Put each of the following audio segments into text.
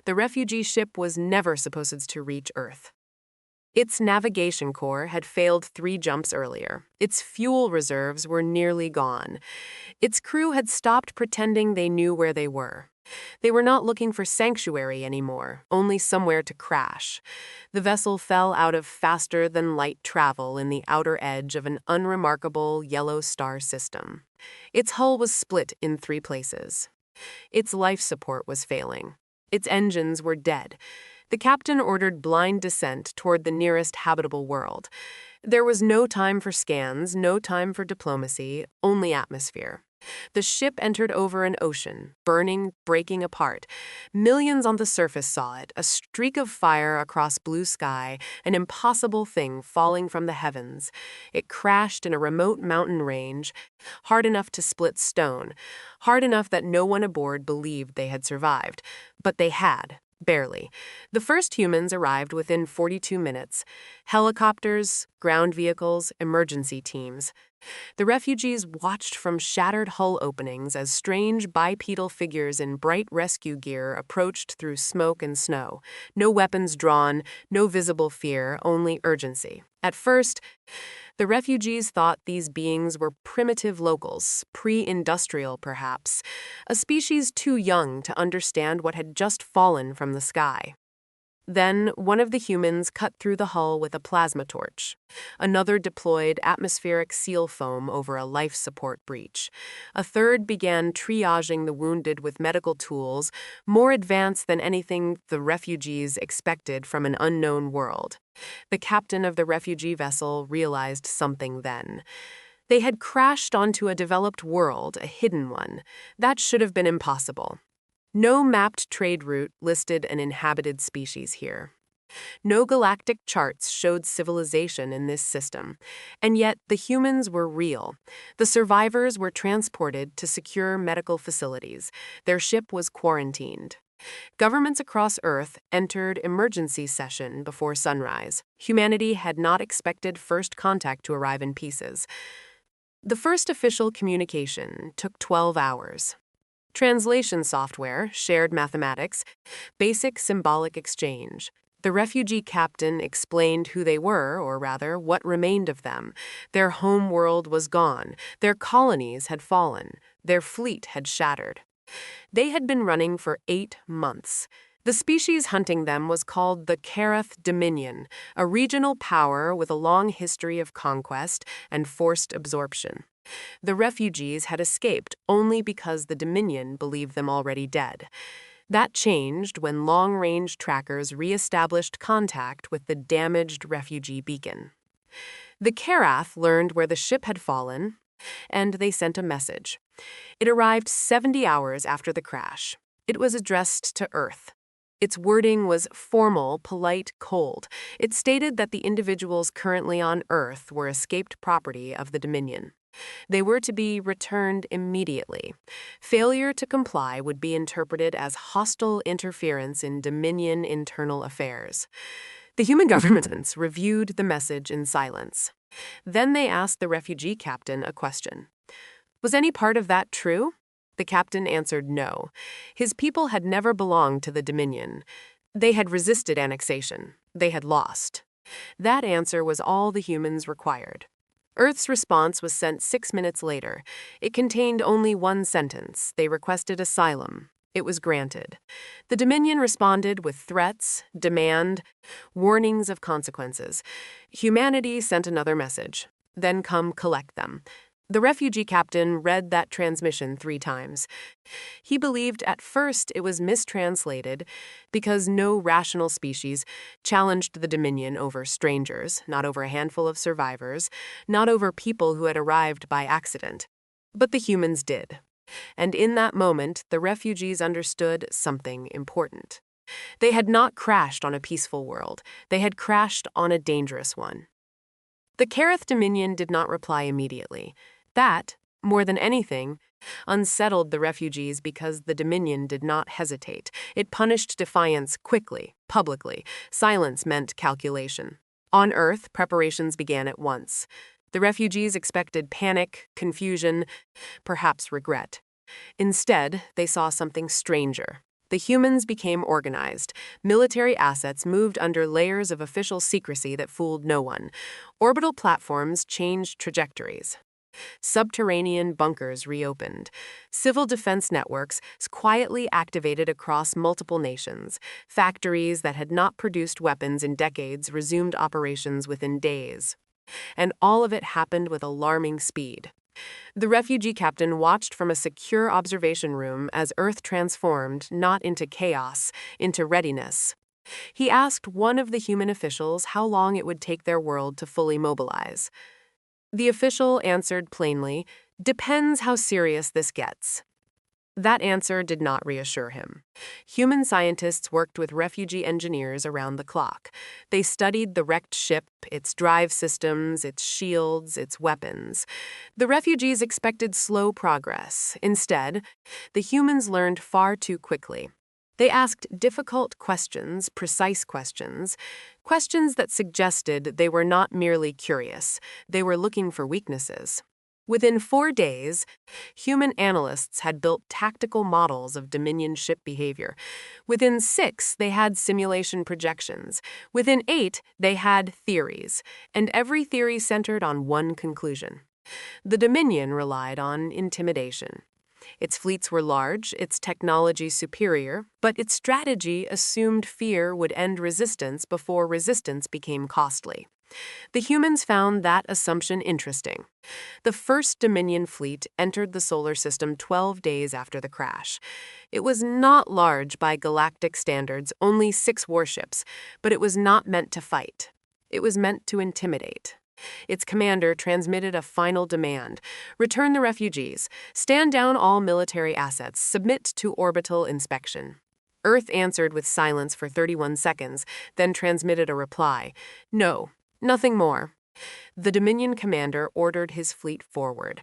The refugee ship was never supposed to reach Earth. Its navigation core had failed 3 jumps earlier. Its fuel reserves were nearly gone. Its crew had stopped pretending they knew where they were. They were not looking for sanctuary anymore, only somewhere to crash. The vessel fell out of faster-than-light travel in the outer edge of an unremarkable yellow star system. Its hull was split in 3 places. Its life support was failing. Its engines were dead. The captain ordered blind descent toward the nearest habitable world. There was no time for scans, no time for diplomacy, only atmosphere. The ship entered over an ocean, burning, breaking apart. Millions on the surface saw it, a streak of fire across blue sky, an impossible thing falling from the heavens. It crashed in a remote mountain range, hard enough to split stone, hard enough that no one aboard believed they had survived. But they had. Barely. The first humans arrived within 42 minutes. Helicopters, ground vehicles, emergency teams. The refugees watched from shattered hull openings as strange bipedal figures in bright rescue gear approached through smoke and snow. No weapons drawn, no visible fear, only urgency. At first, the refugees thought these beings were primitive locals, pre-industrial perhaps, a species too young to understand what had just fallen from the sky. Then, one of the humans cut through the hull with a plasma torch. Another deployed atmospheric seal foam over a life support breach. A third began triaging the wounded with medical tools, more advanced than anything the refugees expected from an unknown world. The captain of the refugee vessel realized something then. They had crashed onto a developed world, a hidden one. That should have been impossible. No mapped trade route listed an inhabited species here. No galactic charts showed civilization in this system. And yet, the humans were real. The survivors were transported to secure medical facilities. Their ship was quarantined. Governments across Earth entered emergency session before sunrise. Humanity had not expected first contact to arrive in pieces. The first official communication took 12 hours. Translation software, shared mathematics, basic symbolic exchange. The refugee captain explained who they were, or rather, what remained of them. Their home world was gone. Their colonies had fallen. Their fleet had shattered. They had been running for 8 months. The species hunting them was called the Kerath Dominion, a regional power with a long history of conquest and forced absorption. The refugees had escaped only because the Dominion believed them already dead. That changed when long-range trackers re-established contact with the damaged refugee beacon. The Kerath learned where the ship had fallen, and they sent a message. It arrived 70 hours after the crash. It was addressed to Earth. Its wording was formal, polite, cold. It stated that the individuals currently on Earth were escaped property of the Dominion. They were to be returned immediately. Failure to comply would be interpreted as hostile interference in Dominion internal affairs. The human governments reviewed the message in silence. Then they asked the refugee captain a question. Was any part of that true? The captain answered no. His people had never belonged to the Dominion. They had resisted annexation. They had lost. That answer was all the humans required. Earth's response was sent 6 minutes later. It contained only one sentence. They requested asylum. It was granted. The Dominion responded with threats, demand, warnings of consequences. Humanity sent another message. Then come collect them. The refugee captain read that transmission 3 times. He believed at first it was mistranslated because no rational species challenged the Dominion over strangers, not over a handful of survivors, not over people who had arrived by accident. But the humans did. And in that moment, the refugees understood something important. They had not crashed on a peaceful world. They had crashed on a dangerous one. The Kerath Dominion did not reply immediately. That, more than anything, unsettled the refugees because the Dominion did not hesitate. It punished defiance quickly, publicly. Silence meant calculation. On Earth, preparations began at once. The refugees expected panic, confusion, perhaps regret. Instead, they saw something stranger. The The humans became organized. Military assets moved under layers of official secrecy that fooled no one. Orbital platforms changed trajectories. Subterranean bunkers reopened. Civil defense networks quietly activated across multiple nations. Factories that had not produced weapons in decades resumed operations within days. And all of it happened with alarming speed. The refugee captain watched from a secure observation room as Earth transformed not into chaos, into readiness. He asked one of the human officials how long it would take their world to fully mobilize. The official answered plainly, "Depends how serious this gets." That answer did not reassure him. Human scientists worked with refugee engineers around the clock. They studied the wrecked ship, its drive systems, its shields, its weapons. The refugees expected slow progress. Instead, the humans learned far too quickly. They asked difficult questions, precise questions, questions that suggested they were not merely curious, they were looking for weaknesses. Within 4 days, human analysts had built tactical models of Dominion ship behavior. Within 6, they had simulation projections. Within 8, they had theories, and every theory centered on one conclusion. The Dominion relied on intimidation. Its fleets were large, its technology superior, but its strategy assumed fear would end resistance before resistance became costly. The humans found that assumption interesting. The first Dominion fleet entered the solar system 12 days after the crash. It was not large by galactic standards, only 6 warships, but it was not meant to fight. It was meant to intimidate. Its commander transmitted a final demand: return the refugees, stand down all military assets, submit to orbital inspection. Earth answered with silence for 31 seconds, then transmitted a reply: no, nothing more. The Dominion commander ordered his fleet forward.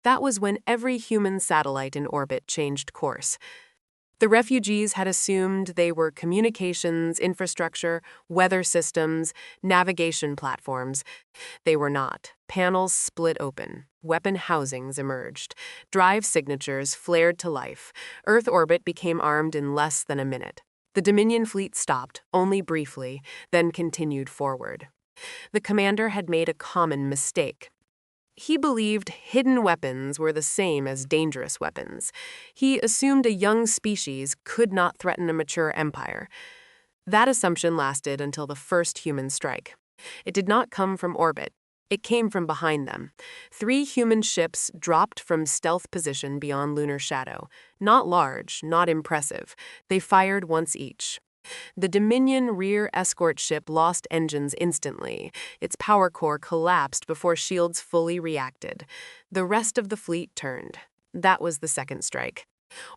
That was when every human satellite in orbit changed course. The refugees had assumed they were communications, infrastructure, weather systems, navigation platforms. They were not. Panels split open. Weapon housings emerged. Drive signatures flared to life. Earth orbit became armed in less than a minute. The Dominion fleet stopped, only briefly, then continued forward. The commander had made a common mistake. He believed hidden weapons were the same as dangerous weapons. He assumed a young species could not threaten a mature empire. That assumption lasted until the first human strike. It did not come from orbit. It came from behind them. 3 human ships dropped from stealth position beyond lunar shadow. Not large, not impressive. They fired once each. The Dominion rear escort ship lost engines instantly. Its power core collapsed before shields fully reacted. The rest of the fleet turned. That was the second strike.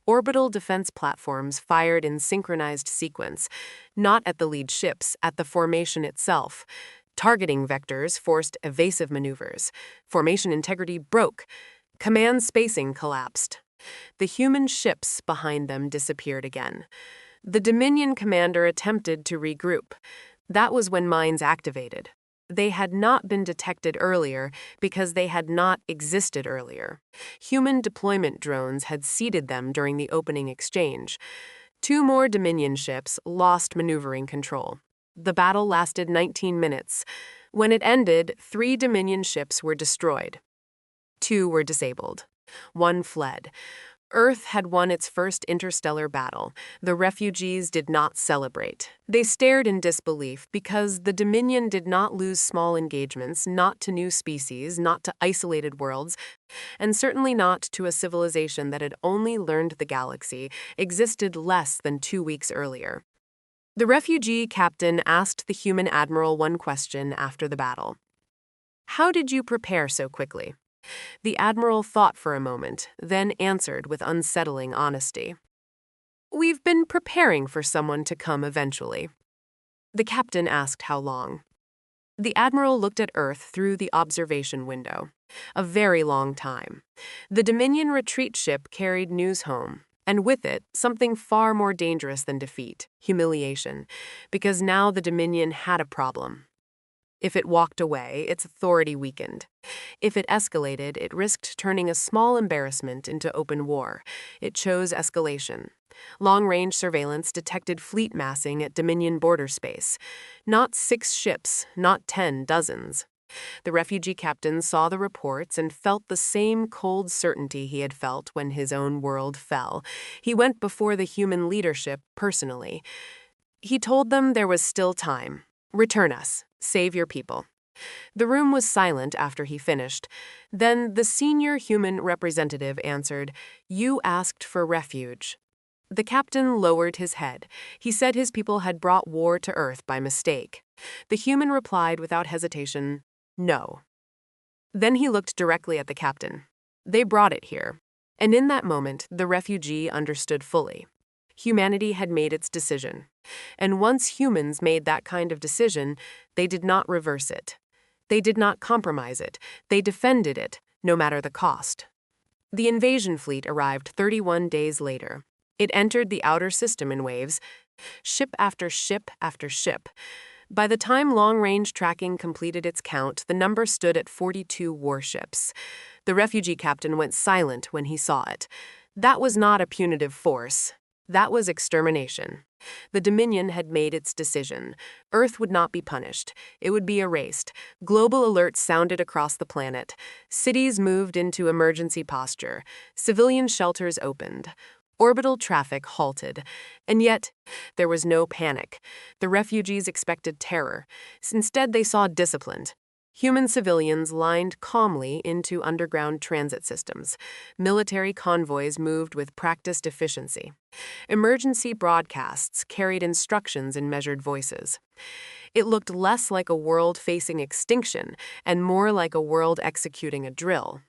Orbital defense platforms fired in synchronized sequence, not at the lead ships, at the formation itself. Targeting vectors forced evasive maneuvers. Formation integrity broke. Command spacing collapsed. The human ships behind them disappeared again. The Dominion commander attempted to regroup. That was when mines activated. They had not been detected earlier because they had not existed earlier. Human deployment drones had seeded them during the opening exchange. 2 more Dominion ships lost maneuvering control. The battle lasted 19 minutes. When it ended, 3 Dominion ships were destroyed. 2 were disabled. 1 fled. Earth had won its first interstellar battle. The refugees did not celebrate. They stared in disbelief because the Dominion did not lose small engagements, not to new species, not to isolated worlds, and certainly not to a civilization that had only learned the galaxy, existed less than 2 weeks earlier. The refugee captain asked the human admiral one question after the battle: "How did you prepare so quickly?" The admiral thought for a moment, then answered with unsettling honesty: "We've been preparing for someone to come eventually." The captain asked how long. The admiral looked at Earth through the observation window. A very long time. The Dominion retreat ship carried news home, and with it, something far more dangerous than defeat: humiliation, because now the Dominion had a problem. If it walked away, its authority weakened. If it escalated, it risked turning a small embarrassment into open war. It chose escalation. Long-range surveillance detected fleet massing at Dominion border space. Not 6 ships, not 10 dozens. The refugee captain saw the reports and felt the same cold certainty he had felt when his own world fell. He went before the human leadership personally. He told them there was still time. Return us. Save your people. The room was silent after he finished. Then the senior human representative answered, "You asked for refuge." The captain lowered his head. He said his people had brought war to Earth by mistake. The human replied without hesitation, "No." Then he looked directly at the captain. "They brought it here." And in that moment, the refugee understood fully. Humanity had made its decision. And once humans made that kind of decision, they did not reverse it. They did not compromise it. They defended it, no matter the cost. The invasion fleet arrived 31 days later. It entered the outer system in waves, ship after ship after ship. By the time long-range tracking completed its count, the number stood at 42 warships. The refugee captain went silent when he saw it. That was not a punitive force. That was extermination. The Dominion had made its decision. Earth would not be punished. It would be erased. Global alerts sounded across the planet. Cities moved into emergency posture. Civilian shelters opened. Orbital traffic halted. And yet, there was no panic. The refugees expected terror. Instead, they saw discipline. Human civilians lined calmly into underground transit systems. Military convoys moved with practiced efficiency. Emergency broadcasts carried instructions in measured voices. It looked less like a world facing extinction and more like a world executing a drill.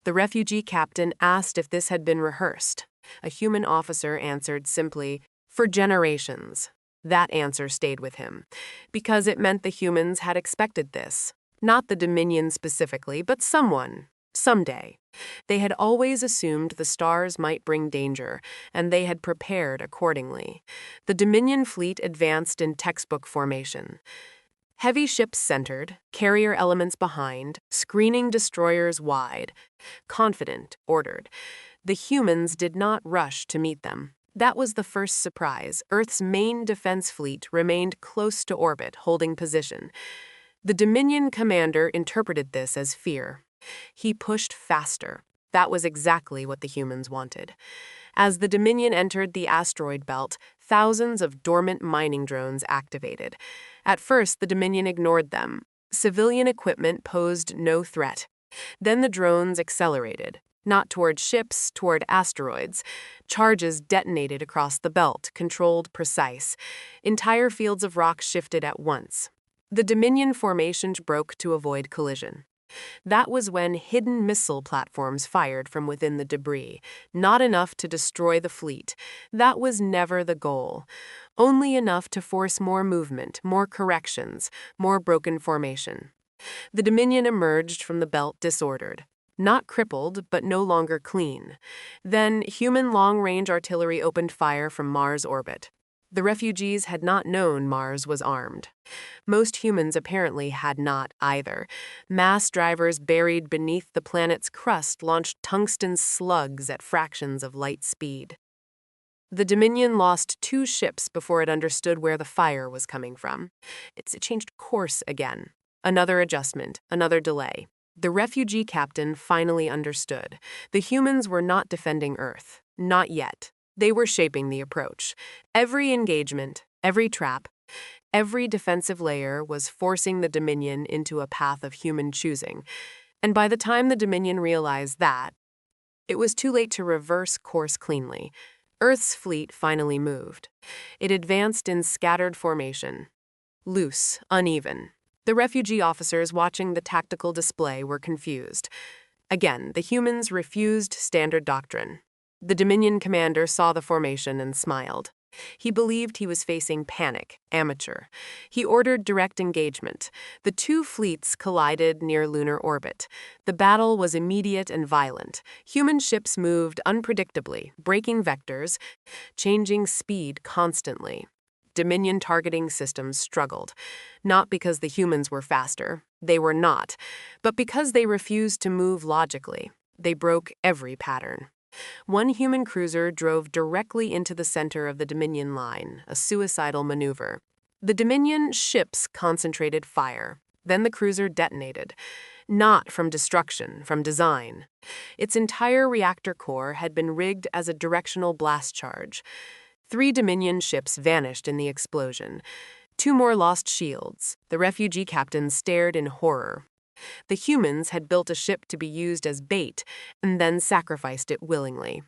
The refugee captain asked if this had been rehearsed. A human officer answered simply, "For generations." That answer stayed with him, because it meant the humans had expected this. Not the Dominion specifically, but someone, someday. They had always assumed the stars might bring danger, and they had prepared accordingly. The Dominion fleet advanced in textbook formation. Heavy ships centered, carrier elements behind, screening destroyers wide. Confident, ordered. The humans did not rush to meet them. That was the first surprise. Earth's main defense fleet remained close to orbit, holding position. The Dominion commander interpreted this as fear. He pushed faster. That was exactly what the humans wanted. As the Dominion entered the asteroid belt, thousands of dormant mining drones activated. At first, the Dominion ignored them. Civilian equipment posed no threat. Then the drones accelerated. Not toward ships, toward asteroids. Charges detonated across the belt, controlled, precise. Entire fields of rock shifted at once. The Dominion formations broke to avoid collision. That was when hidden missile platforms fired from within the debris, not enough to destroy the fleet. That was never the goal. Only enough to force more movement, more corrections, more broken formation. The Dominion emerged from the belt disordered. Not crippled, but no longer clean. Then, human long-range artillery opened fire from Mars' orbit. The refugees had not known Mars was armed. Most humans apparently had not either. Mass drivers buried beneath the planet's crust launched tungsten slugs at fractions of light speed. The Dominion lost 2 ships before it understood where the fire was coming from. It changed course again. Another adjustment, another delay. The refugee captain finally understood. The humans were not defending Earth. Not yet. They were shaping the approach. Every engagement, every trap, every defensive layer was forcing the Dominion into a path of human choosing. And by the time the Dominion realized that, it was too late to reverse course cleanly. Earth's fleet finally moved. It advanced in scattered formation. Loose, uneven. The refugee officers watching the tactical display were confused. Again, the humans refused standard doctrine. The Dominion commander saw the formation and smiled. He believed he was facing panic, amateur. He ordered direct engagement. The 2 fleets collided near lunar orbit. The battle was immediate and violent. Human ships moved unpredictably, breaking vectors, changing speed constantly. Dominion targeting systems struggled. Not because the humans were faster. They were not. But because they refused to move logically. They broke every pattern. One human cruiser drove directly into the center of the Dominion line, a suicidal maneuver. The Dominion ships concentrated fire. Then the cruiser detonated. Not from destruction, from design. Its entire reactor core had been rigged as a directional blast charge. 3 Dominion ships vanished in the explosion. 2 more lost shields. The refugee captain stared in horror. The humans had built a ship to be used as bait and then sacrificed it willingly.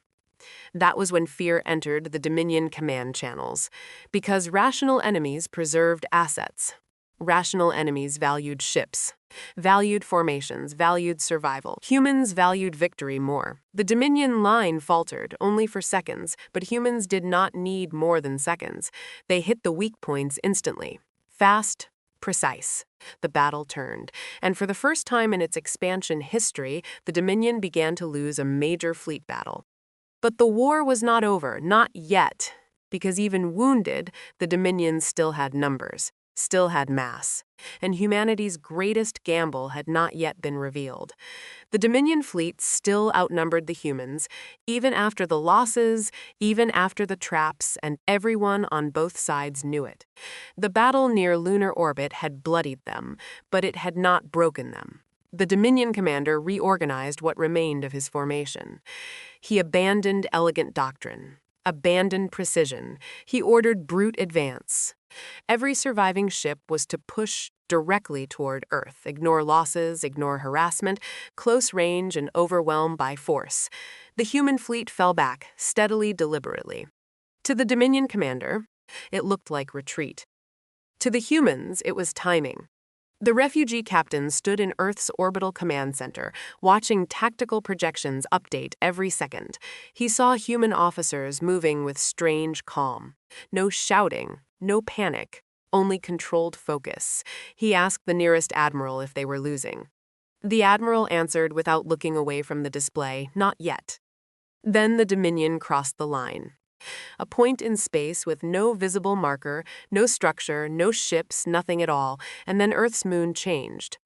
That was when fear entered the Dominion command channels, because rational enemies preserved assets. Rational enemies valued ships, valued formations, valued survival. Humans valued victory more. The Dominion line faltered, only for seconds, but humans did not need more than seconds. They hit the weak points instantly. Fast, precise. The battle turned, and for the first time in its expansion history, the Dominion began to lose a major fleet battle. But the war was not over, not yet, because even wounded, the Dominion still had numbers, still had mass, and humanity's greatest gamble had not yet been revealed. The Dominion fleet still outnumbered the humans, even after the losses, even after the traps, and everyone on both sides knew it. The battle near lunar orbit had bloodied them, but it had not broken them. The Dominion commander reorganized what remained of his formation. He abandoned elegant doctrine, abandoned precision. He ordered brute advance. Every surviving ship was to push directly toward Earth, ignore losses, ignore harassment, close range, and overwhelm by force. The human fleet fell back, steadily, deliberately. To the Dominion commander, it looked like retreat. To the humans, it was timing. The refugee captain stood in Earth's orbital command center, watching tactical projections update every second. He saw human officers moving with strange calm. No shouting, no panic, only controlled focus. He asked the nearest admiral if they were losing. The admiral answered without looking away from the display, not yet. Then the Dominion crossed the line. A point in space with no visible marker, no structure, no ships, nothing at all, and then Earth's moon changed.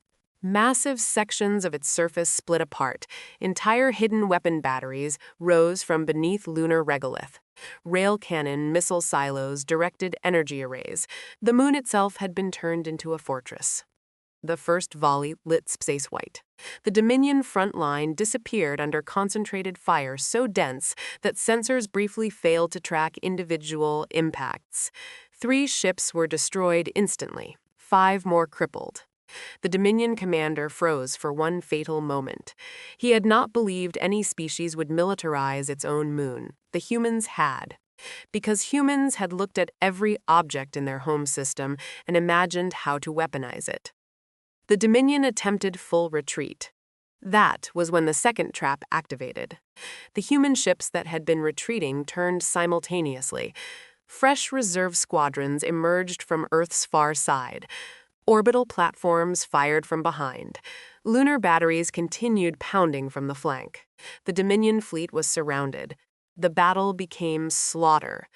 Massive sections of its surface split apart. Entire hidden weapon batteries rose from beneath lunar regolith. Rail cannon, missile silos, directed energy arrays. The moon itself had been turned into a fortress. The first volley lit space white. The Dominion front line disappeared under concentrated fire so dense that sensors briefly failed to track individual impacts. 3 ships were destroyed instantly, 5 more crippled. The Dominion commander froze for one fatal moment. He had not believed any species would militarize its own moon. The humans had. Because humans had looked at every object in their home system and imagined how to weaponize it. The Dominion attempted full retreat. That was when the second trap activated. The human ships that had been retreating turned simultaneously. Fresh reserve squadrons emerged from Earth's far side. Orbital platforms fired from behind. Lunar batteries continued pounding from the flank. The Dominion fleet was surrounded. The battle became slaughter.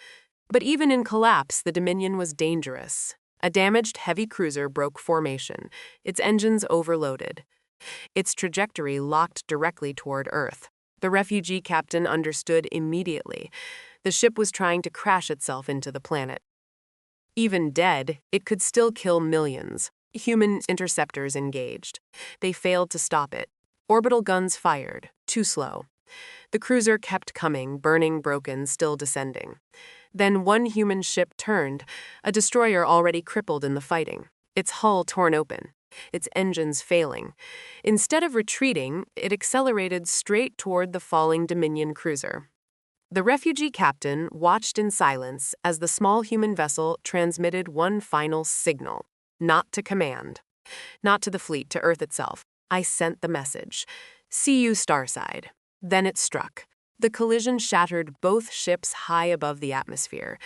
But even in collapse, the Dominion was dangerous. A damaged heavy cruiser broke formation, its engines overloaded. Its trajectory locked directly toward Earth. The refugee captain understood immediately. The ship was trying to crash itself into the planet. Even dead, it could still kill millions. Human interceptors engaged. They failed to stop it. Orbital guns fired, too slow. The cruiser kept coming, burning, broken, still descending. Then one human ship turned, a destroyer already crippled in the fighting, its hull torn open, its engines failing. Instead of retreating, it accelerated straight toward the falling Dominion cruiser. The refugee captain watched in silence as the small human vessel transmitted one final signal, not to command, not to the fleet, to Earth itself. I sent the message. See you, Starside. Then it struck. The collision shattered both ships high above the atmosphere.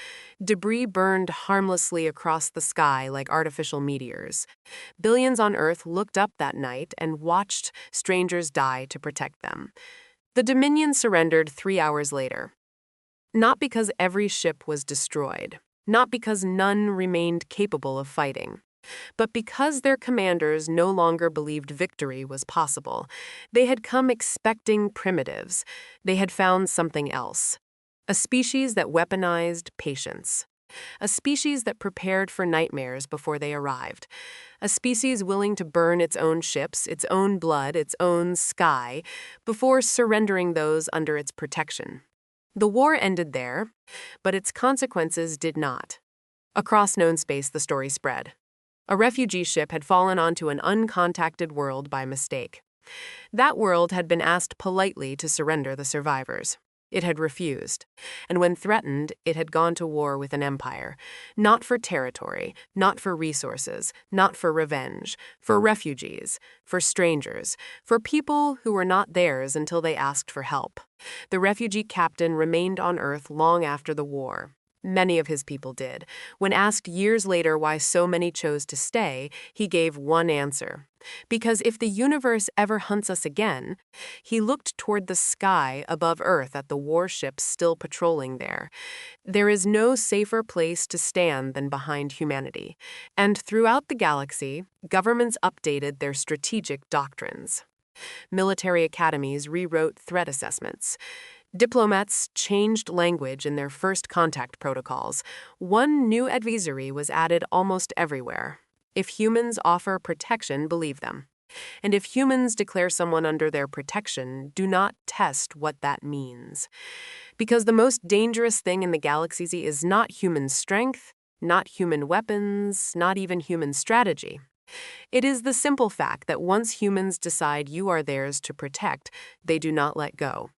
Debris burned harmlessly across the sky like artificial meteors. Billions on Earth looked up that night and watched strangers die to protect them. The Dominion surrendered 3 hours later. Not because every ship was destroyed, not because none remained capable of fighting, But because their commanders no longer believed victory was possible, they had come expecting primitives. They had found something else. A species that weaponized patience. A species that prepared for nightmares before they arrived. A species willing to burn its own ships, its own blood, its own sky, before surrendering those under its protection. The war ended there, but its consequences did not. Across known space, the story spread. A refugee ship had fallen onto an uncontacted world by mistake. That world had been asked politely to surrender the survivors. It had refused, and when threatened, it had gone to war with an empire, not for territory, not for resources, not for revenge, for refugees, for strangers, for people who were not theirs until they asked for help. The refugee captain remained on Earth long after the war. Many of his people did. When asked years later why so many chose to stay, he gave one answer. Because if the universe ever hunts us again, he looked toward the sky above Earth at the warships still patrolling there. There is no safer place to stand than behind humanity. And throughout the galaxy, governments updated their strategic doctrines. Military academies rewrote threat assessments. Diplomats changed language in their first contact protocols. One new advisory was added almost everywhere. If humans offer protection, believe them. And if humans declare someone under their protection, do not test what that means. Because the most dangerous thing in the galaxy is not human strength, not human weapons, not even human strategy. It is the simple fact that once humans decide you are theirs to protect, they do not let go.